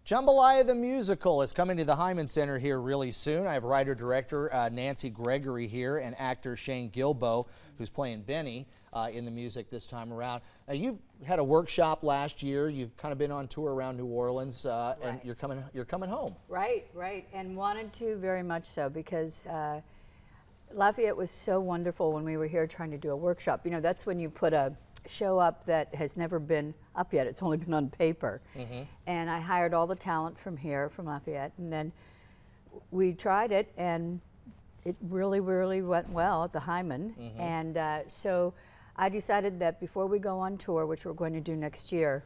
Jambalaya the Musical is coming to the Heymann Center here really soon. I have writer-director Nancy Gregory here and actor Shane Gilbo, who's playing Benny in the music this time around. You've had a workshop last year. You've kind of been on tour around New Orleans, and you're coming home. Right, and wanted to very much so because Lafayette was so wonderful when we were here trying to do a workshop. You know, that's when you put a show up that has never been up yet. It's only been on paper. And I hired all the talent from here, from Lafayette, and then we tried it, and it really, really went well at the Heymann. And so I decided that before we go on tour, which we're going to do next year,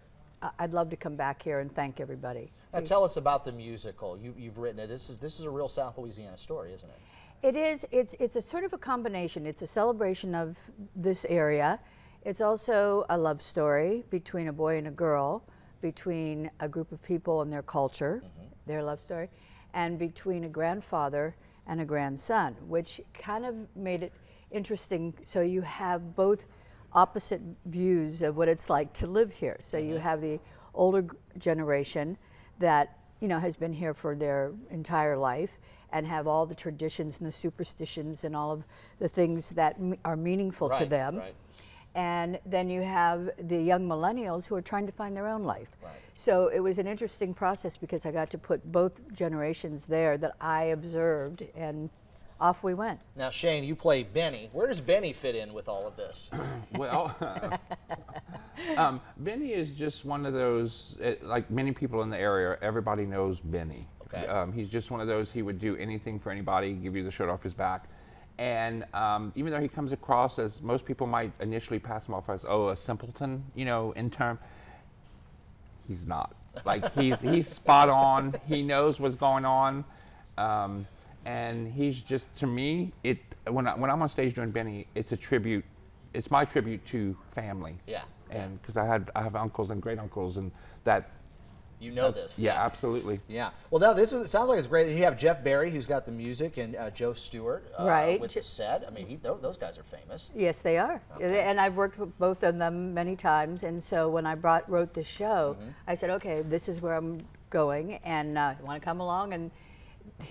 I'd love to come back here and thank everybody. Now tell us about the musical. You've written it. This is a real South Louisiana story, isn't it? It is. It's a sort of a combination. It's a celebration of this area. It's also a love story between a boy and a girl, between a group of people and their culture, their love story, and between a grandfather and a grandson, which kind of made it interesting. So you have both opposite views of what it's like to live here. So you have the older generation that, you know, has been here for their entire life and have all the traditions and the superstitions and all of the things that are meaningful to them. And then you have the young millennials who are trying to find their own life. So it was an interesting process because I got to put both generations there that I observed, and off we went. Now, Shane, you play Benny. Where does Benny fit in with all of this? Well, Benny is just one of those, like many people in the area, everybody knows Benny. He's just one of those, he would do anything for anybody, give you the shirt off his back. And even though he comes across as, most people might initially pass him off as, oh, a simpleton, you know, in term, he's not. Like, he's spot on. He knows what's going on. And he's just, to me, when I'm on stage doing Benny, it's a tribute. It's my tribute to family. And because I have uncles and great uncles, and that. You know this. Yeah, absolutely. Yeah. Well, now it sounds like it's great. You have Jeff Barry, who's got the music, and Joe Stewart with the set. I mean, those guys are famous. Yes, they are. And I've worked with both of them many times. And so when I wrote the show, I said, okay, this is where I'm going, and you want to come along? And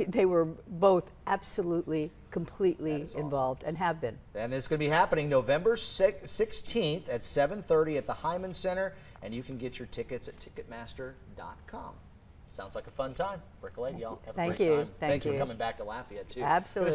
they were both absolutely, completely involved and have been. And it's going to be happening November 16th at 7:30 at the Heymann Center, and you can get your tickets at Ticketmaster.com. Sounds like a fun time. Bricolate, y'all have a great time. Thank you. Thanks for coming back to Lafayette, too. Absolutely.